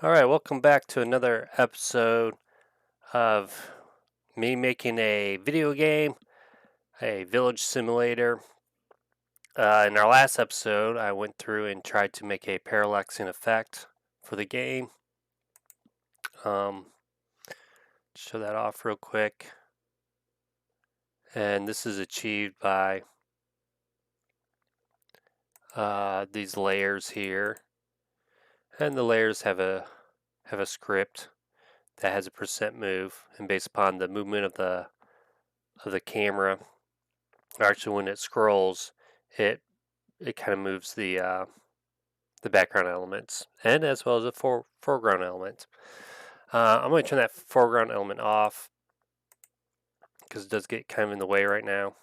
All right, welcome back to another episode of me making a video game, a village simulator. In our last episode, I went through and tried to make a parallaxing effect for the game. Show that off real quick. And this is achieved by these layers here. And the layers have a script that has a percent move, and based upon the movement of the camera, actually when it scrolls, it kind of moves the background elements and as well as the foreground element. I'm going to turn that foreground element off because it does get kind of in the way right now.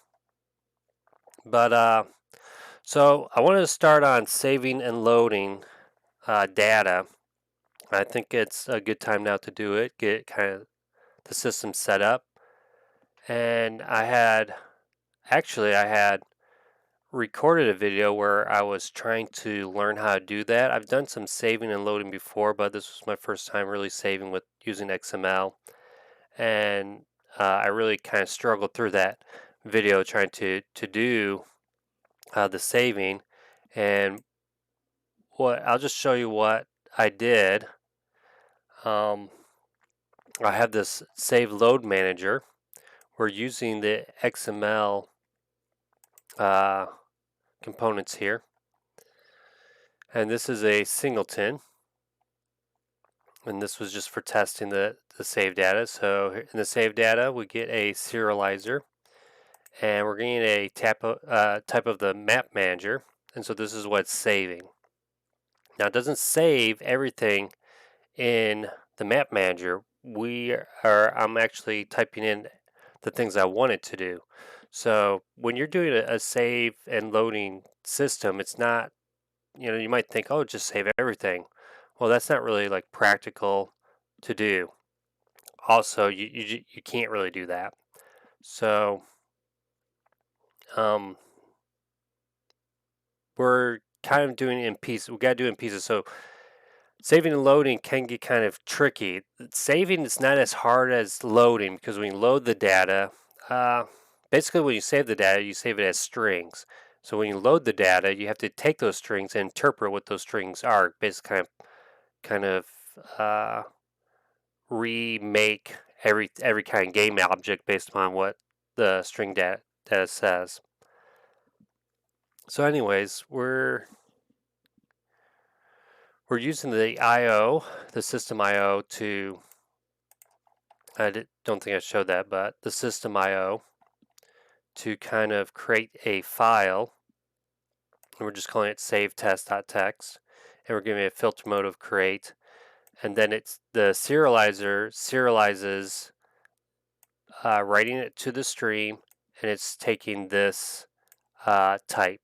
But so I wanted to start on saving and loading data. I think it's a good time now to do it, get kind of the system set up. And I had recorded a video where I was trying to learn how to do that. I've done some saving and loading before, but this was my first time really saving with using XML, and I really kind of struggled through that video trying to do the saving. And what I'll just show you what I did. I have this save load manager. We're using the XML components here. And this is a singleton. And this was just for testing the save data. So in the save data, we get a serializer. And we're getting a type of the map manager. And so this is what's saving. Now it doesn't save everything in the map manager. I'm actually typing in the things I want it to do. So when you're doing a save and loading system, it's not, you might think, oh, just save everything. Well, that's not really like practical to do. Also, you can't really do that. So we're kind of doing it in pieces. We got to do it in pieces. So saving and loading can get kind of tricky. Saving is not as hard as loading because when you load the data, basically when you save the data, you save it as strings. So when you load the data, you have to take those strings and interpret what those strings are. Basically, kind of remake every kind of game object based upon what the string data says. So, anyways, we're using the I/O, the system I/O to. Don't think I showed that, but the system I/O to kind of create a file. And we're just calling it save test.txt, and we're giving it a filter mode of create. And then it's the serializer serializes, writing it to the stream, and it's taking this type.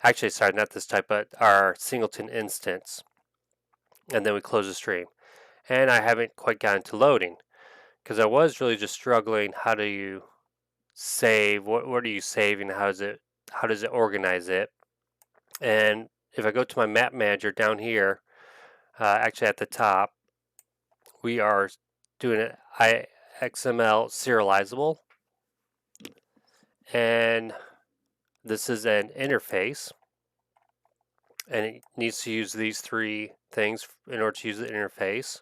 Actually, sorry, not this type, but our singleton instance. And then we close the stream. And I haven't quite gotten to loading because I was really just struggling. How do you save? What are you saving? How does it organize it? And if I go to my map manager down here, actually at the top, we are doing it XML serializable, and this is an interface, and it needs to use these three things in order to use the interface.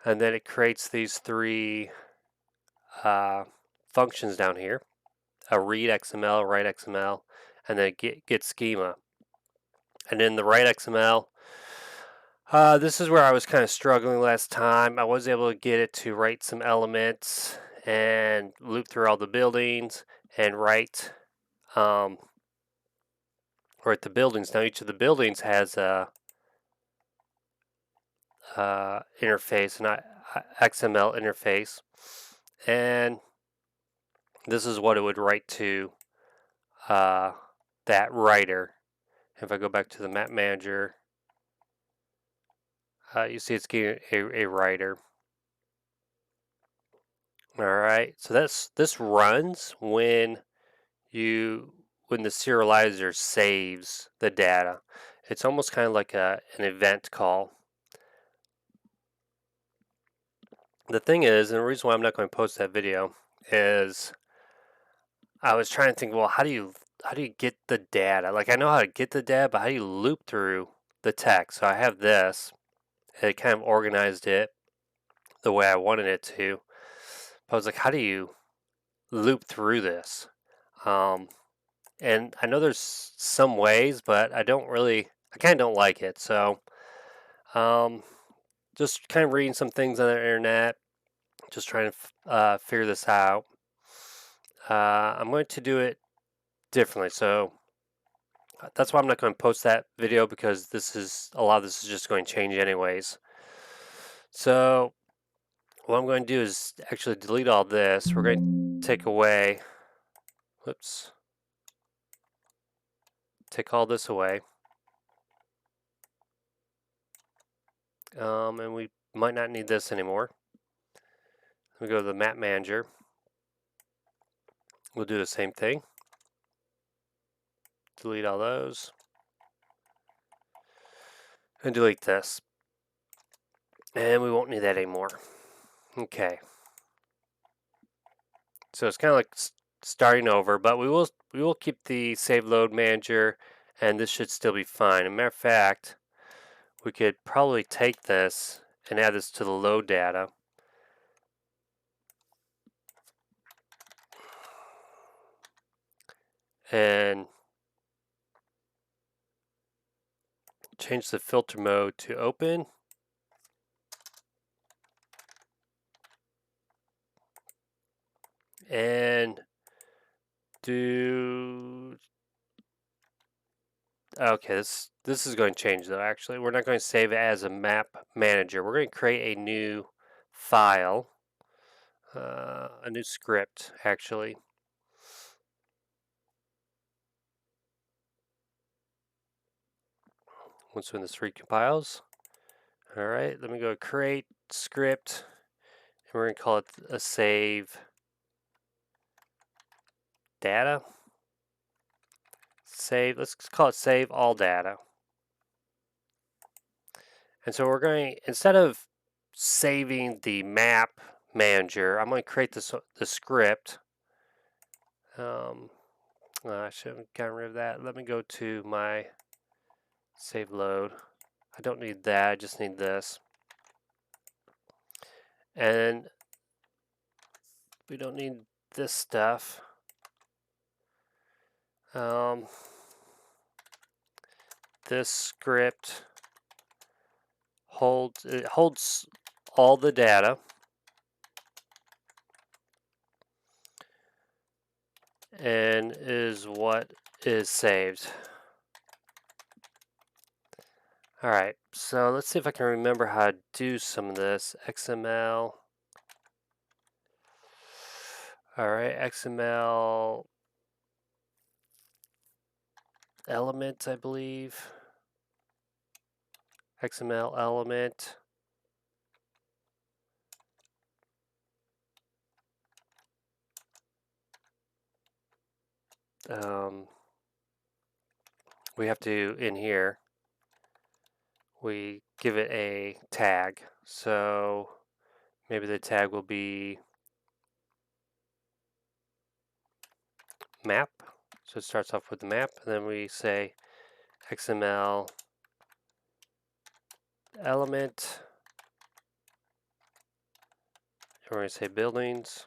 And then it creates these three functions down here: a read XML, write XML, and then get schema. And in the write XML, this is where I was kind of struggling last time. I was able to get it to write some elements and loop through all the buildings and write the buildings. Now each of the buildings has a interface, an XML interface, and this is what it would write to that writer. If I go back to the map manager, you see it's getting a writer. All right, so this runs when the serializer saves the data. It's almost kind of like an event call. The thing is, and the reason why I'm not going to post that video is I was trying to think, well, how do you get the data? Like I know how to get the data, but how do you loop through the text? So I have this. And it kind of organized it the way I wanted it to. But I was like, how do you loop through this? Um, and I know there's some ways, but I kind of don't like it. So um, just kind of reading some things on the internet, just trying to figure this out. I'm going to do it differently. So that's why I'm not going to post that video because a lot of this is just going to change anyways. So what I'm going to do is actually delete all this. We're going to take away, whoops, take all this away. And we might not need this anymore. We go to the map manager. We'll do the same thing. Delete all those. And delete this. And we won't need that anymore. Okay. So it's kind of like starting over, but we will keep the save load manager, and this should still be fine. As a matter of fact, we could probably take this and add this to the load data. And change the filter mode to open. And do, okay, this is going to change though. Actually, we're not going to save it as a map manager. We're going to create a new file, a new script actually. Once when this recompiles. All right, let me go create script, and we're going to call it a save data. Let's call it save all data. And so we're going, instead of saving the map manager, I'm going to create the script. I should have gotten rid of that. Let me go to my save load. I don't need that, I just need this. And we don't need this stuff. This script holds all the data, and is what is saved. All right, so let's see if I can remember how to do some of this. XML. All right, XML element, I believe. XML element. We have to, in here, we give it a tag. So maybe the tag will be map. So it starts off with the map, and then we say XML element. And we're going to say buildings.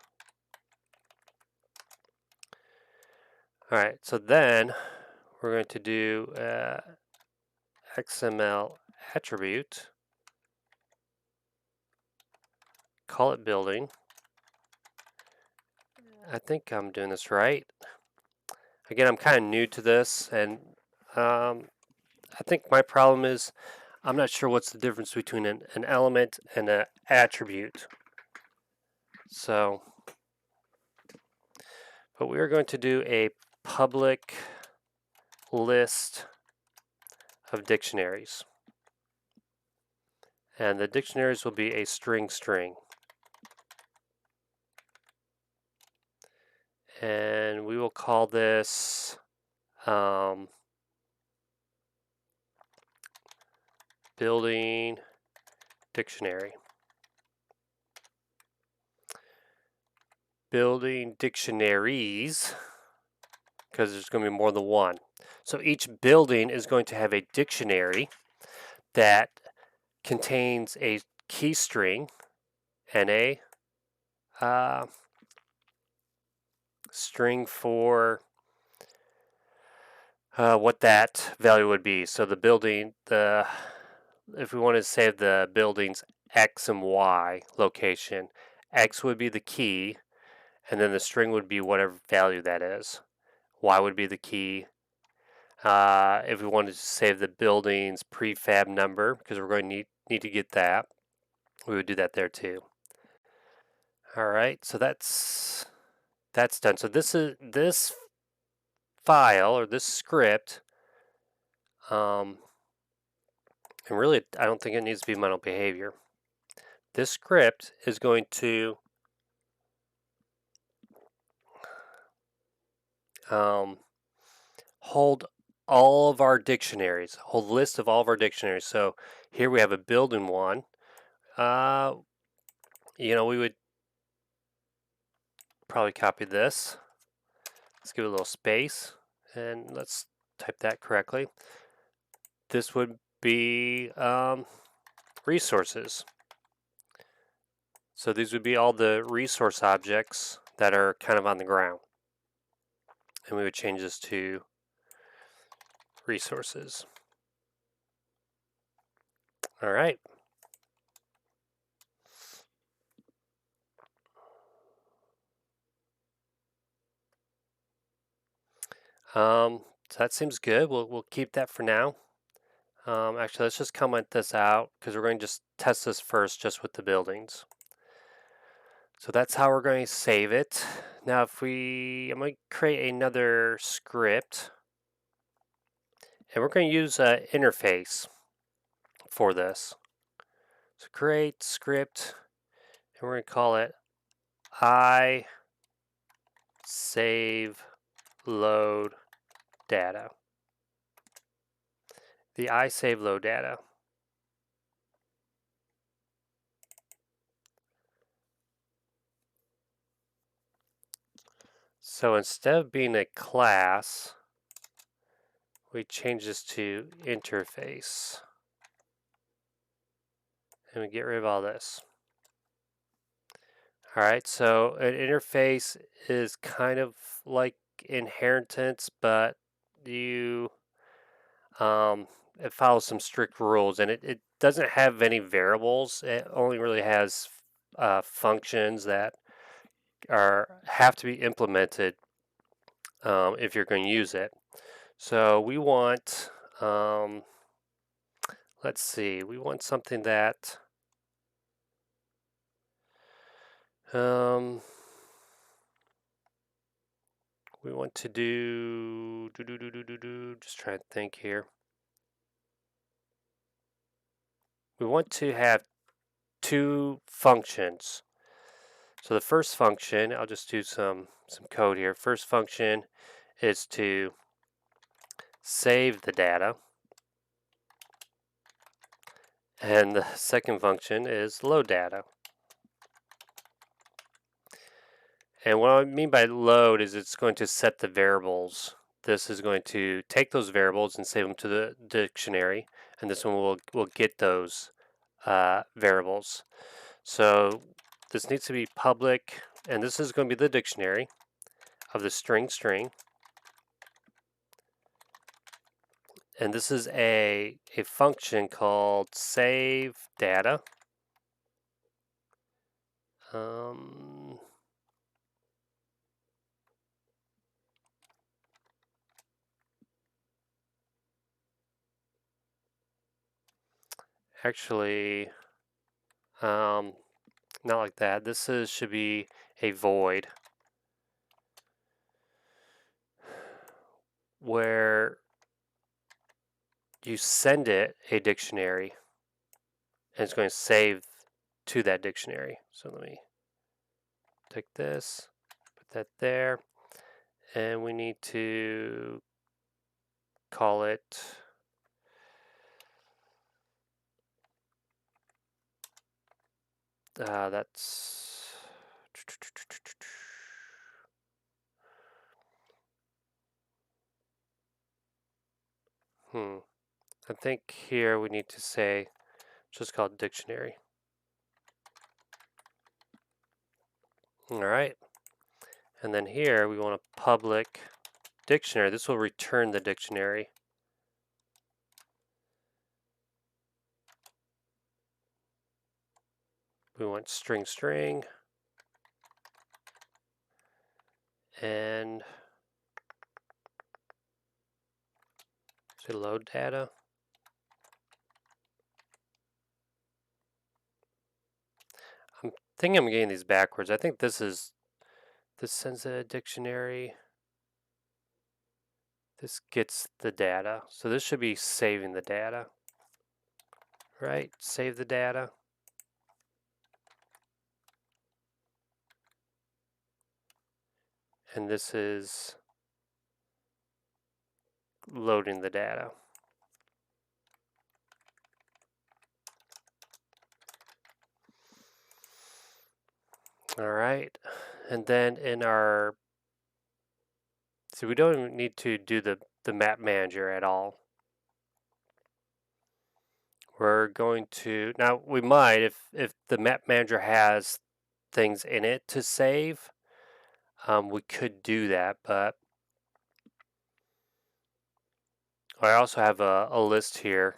All right, so then we're going to do XML attribute, call it building. I think I'm doing this right. Again, I'm kind of new to this, and I think my problem is I'm not sure what's the difference between an element and an attribute. So, but we are going to do a public list of dictionaries. And the dictionaries will be a string. And we will call this building dictionary. building dictionaries, because there's going to be more than one. So each building is going to have a dictionary that contains a key string and a string for what that value would be. So the building, if we want to save the building's X and Y location, X would be the key, and then the string would be whatever value that is. Y would be the key. If we wanted to save the building's prefab number, because we're going to need to get that, we would do that there too. All right, so that's done. So this file or this script, and really I don't think it needs to be mental behavior. This script is going to hold all of our dictionaries, hold a list of all of our dictionaries. So here we have a building one. We would probably copy this. Let's give it a little space and let's type that correctly. This would be resources. So these would be all the resource objects that are kind of on the ground. And we would change this to resources. All right. So that seems good. We'll keep that for now. Actually, let's just comment this out because we're going to just test this first just with the buildings. So that's how we're going to save it. Now I'm going to create another script and we're going to use an interface for this. So create script and we're going to call it I save load data. The I save load data. So instead of being a class, we change this to interface. And we get rid of all this. All right, so an interface is kind of like inheritance, but it follows some strict rules, and it doesn't have any variables. It only really has functions that have to be implemented if you're going to use it. So we want, let's see, we want something that we want to just trying to think here. We want to have two functions. So the first function, I'll just do some code here. First function is to save the data. And the second function is load data. And what I mean by load is it's going to set the variables. This is going to take those variables and save them to the dictionary, and this one will get those variables. So this needs to be public, and this is going to be the dictionary of the string. And this is a function called save data. Actually, not like that. This should be a void where you send it a dictionary and it's going to save to that dictionary. So let me take this, put that there, and we need to call it that's I think here we need to say just called dictionary. All right. And then here we want a public dictionary. This will return the dictionary. We want string string and say load data. I think I'm getting these backwards. I think this sends a dictionary. This gets the data. So this should be saving the data. Right? Save the data. And this is loading the data. All right. And then in our, so we don't even need to do the map manager at all. We're going to, now we might, if the map manager has things in it to save, we could do that, but I also have a list here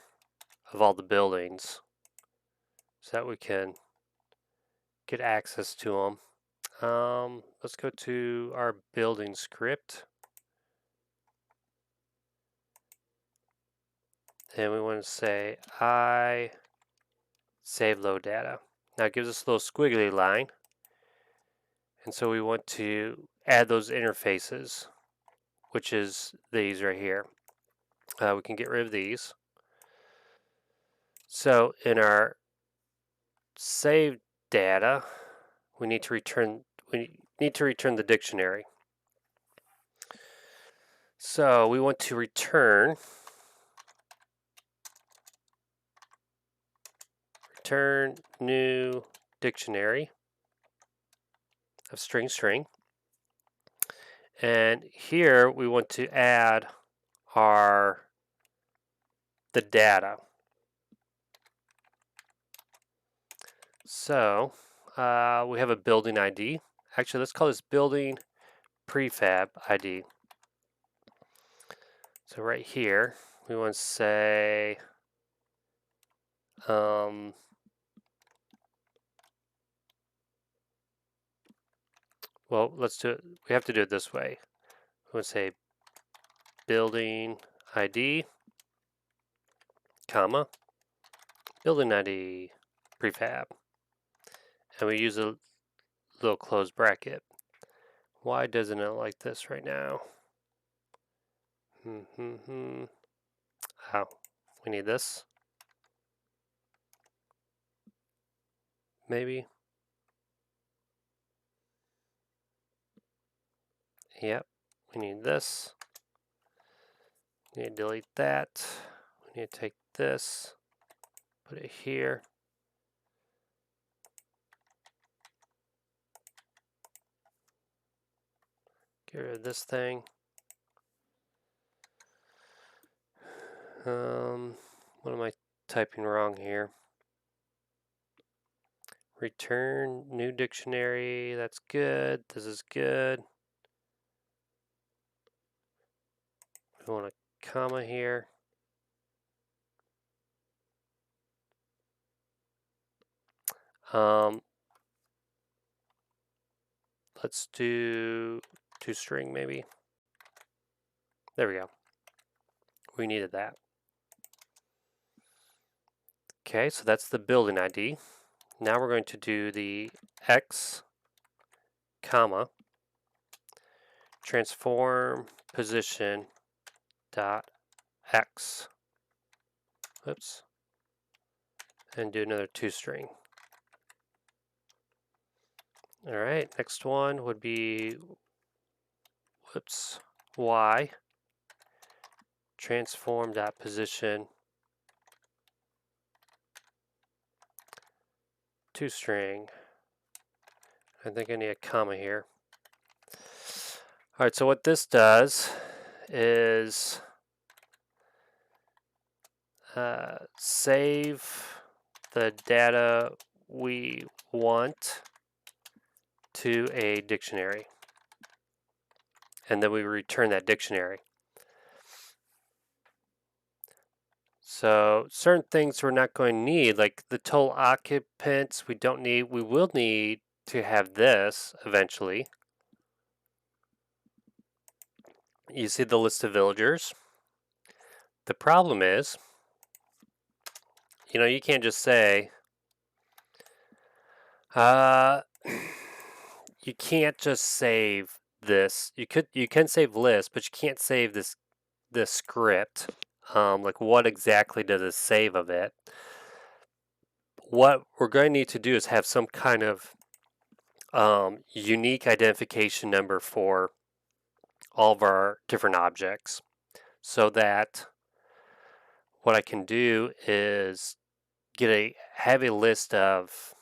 of all the buildings so that we can get access to them. Let's go to our building script. And we want to say I save load data. Now it gives us a little squiggly line. And so we want to add those interfaces, which is these right here. We can get rid of these. So in our saved data, we need to return the dictionary. So we want to return new dictionary of string. And here we want to add the data. So we have a building ID. Actually, let's call this building prefab ID. So right here, we want to say well, let's do it. We have to do it this way. We want to say building ID, comma, building ID prefab. And we use a little closed bracket. Why doesn't it like this right now? Oh, we need this. Maybe. Yep, we need this. We need to delete that. We need to take this, put it here. Get rid of this thing. What am I typing wrong here? Return new dictionary. That's good. This is good. We want a comma here. Let's do toString maybe. There we go. We needed that. Okay, so that's the building ID. Now we're going to do the X, comma, transform position dot X. Oops. And do another toString. All right, next one would be, Y, transform dot position toString. I think I need a comma here. All right, so what this does is save the data we want to a dictionary, and then we return that dictionary. So certain things we're not going to need, like the total occupants, we don't need. We will need to have this eventually. You see the list of villagers. The problem is, you can't just say, uh, you can't just save this. You can save list, but you can't save this script. Like what exactly does it save of it? What we're going to need to do is have some kind of unique identification number for all of our different objects, so that what I can do is have a list of.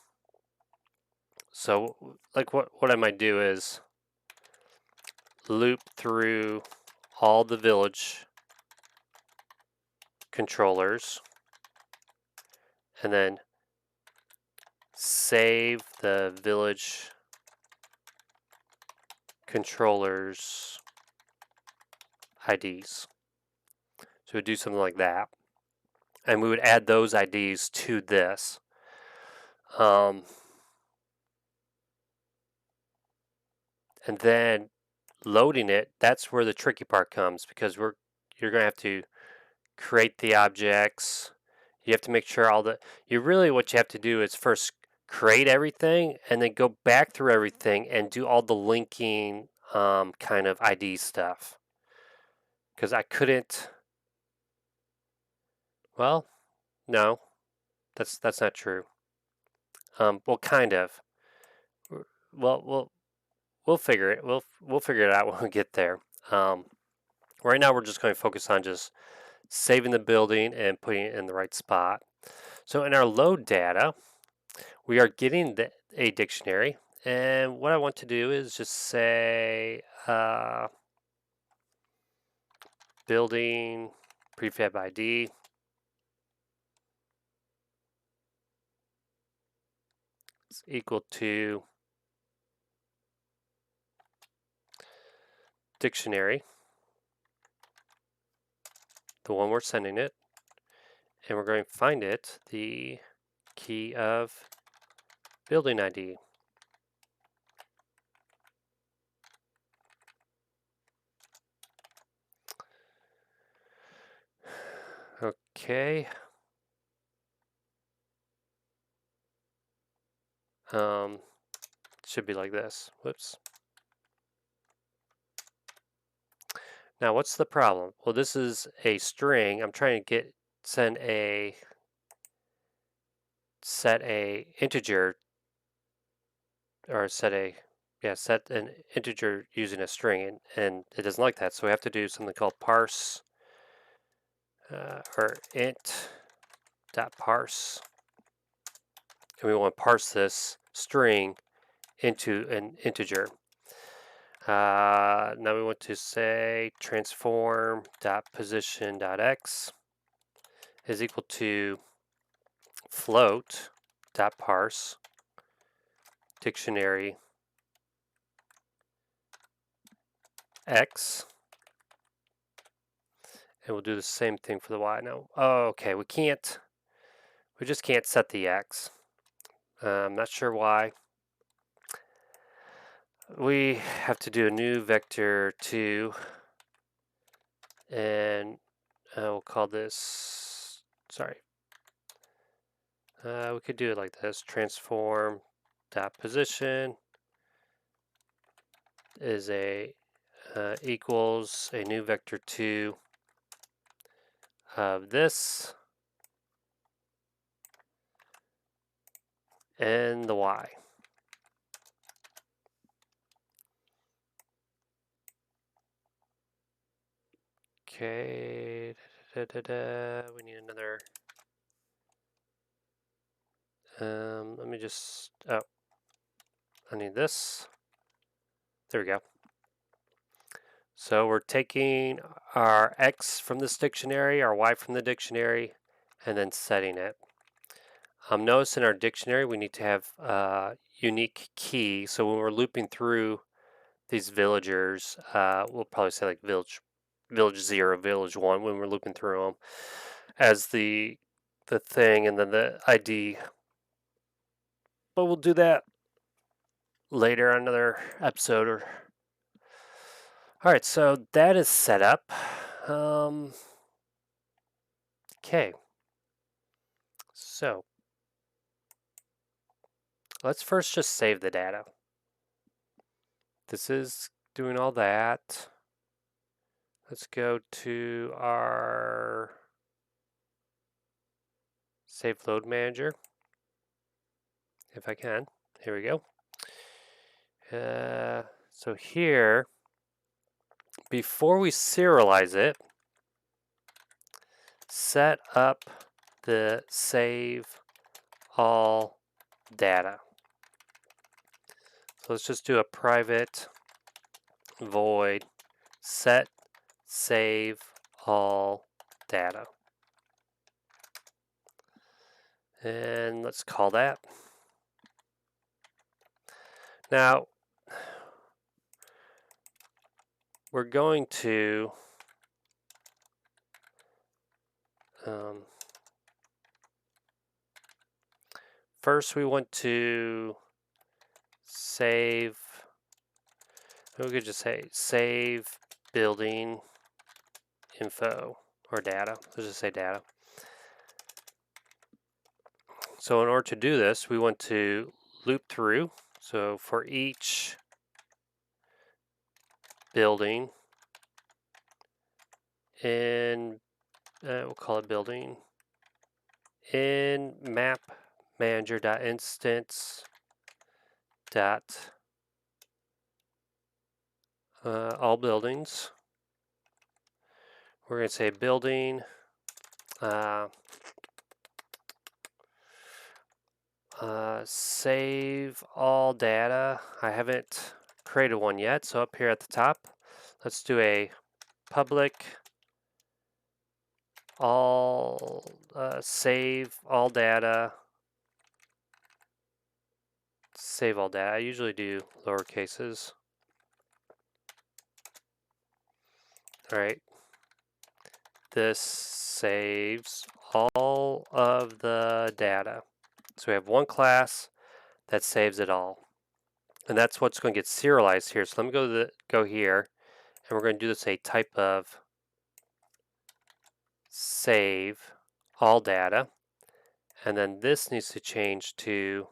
So like what I might do is loop through all the village controllers and then save the village controllers IDs. So we'd do something like that. And we would add those IDs to this. And then loading it, that's where the tricky part comes, because you're going to have to create the objects. You have to make sure what you have to do is first create everything and then go back through everything and do all the linking kind of ID stuff. Because I couldn't. Well, no, that's not true. Well, kind of. Well, we'll figure it. We'll figure it out when we get there. Right now, we're just going to focus on just saving the building and putting it in the right spot. So in our load data, we are getting a dictionary, and what I want to do is just say building prefab ID is equal to dictionary, the one we're sending it, and we're going to find it, the key of building ID. Okay. Should be like this. Whoops. Now, what's the problem? Well, this is a string. I'm trying to set a integer, or set an integer using a string, and it doesn't like that. So we have to do something called parse, or int dot parse, and we want to parse this string into an integer. Now we want to say transform dot position dot x is equal to float dot parse dictionary x, and we'll do the same thing for the y. Now, okay, we just can't set the x. I'm not sure why. We have to do a new vector 2, and we'll call this, sorry, we could do it like this: transform dot position is equals a new vector 2 of this and the y. Okay, we need another. Let me just. Oh, I need this. There we go. So we're taking our x from this dictionary, our y from the dictionary, and then setting it. Notice in our dictionary we need to have unique key. So when we're looping through these villagers, we'll probably say like village 0, village 1 when we're looping through them as the thing, and then the ID. But we'll do that later on another episode. Or all right, so that is set up. Okay, so let's first just save the data. This is doing all that. Let's go to our save load manager, if I can. Here we go. So here, before we serialize it, set up the save all data. So let's just do a private void set save all data. And let's call that. Now, we're going to first we want to save, we could just say save building info or data. Let's just say data. So in order to do this, we want to loop through. So for each building in, we'll call it building, in map manager.instance dot all buildings. We're going to say building save all data. I haven't created one yet, so up here at the top, let's do a public all save all data. Save all data. I usually do lower cases. All right. This saves all of the data. So we have one class that saves it all. And that's what's going to get serialized here. So let me go here, and we're going to do this a type of save all data. And then this needs to change to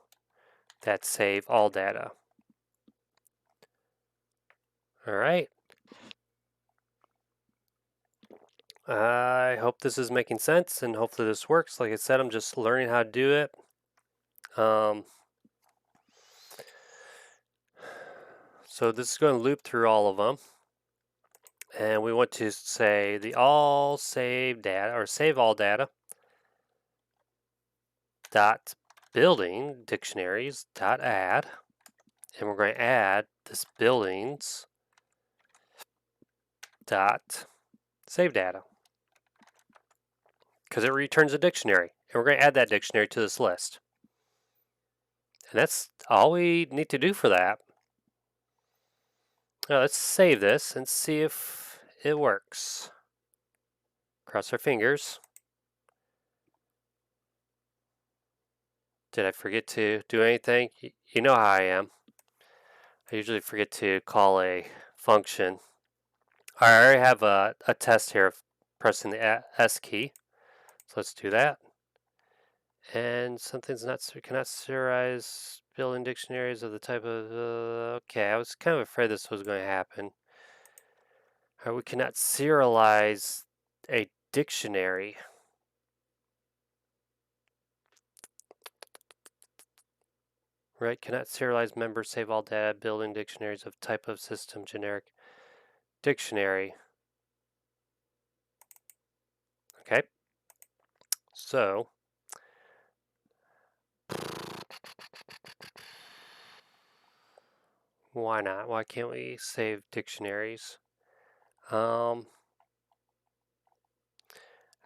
that save all data. All right. I hope this is making sense, and hopefully this works. Like I said, I'm just learning how to do it. So this is going to loop through all of them. And we want to say the all save data or save all data dot building dictionaries dot add, and we're going to add this buildings dot save data because it returns a dictionary, and we're going to add that dictionary to this list. And that's all we need to do for that. Now let's save this and see if it works. Cross our fingers. Did I forget to do anything? You know how I am. I usually forget to call a function. I already have a test here of pressing the S key. So let's do that. And something's not, cannot serialize building dictionaries of the type of, okay, I was kind of afraid this was going to happen. We cannot serialize a dictionary. Right, cannot serialize member save all data building dictionaries of type of system generic dictionary. Okay, so why not? Why can't we save dictionaries?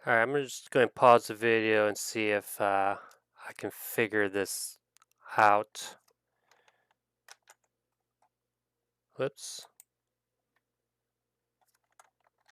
Alright, I'm just going to pause the video and see if I can figure this out. Whoops.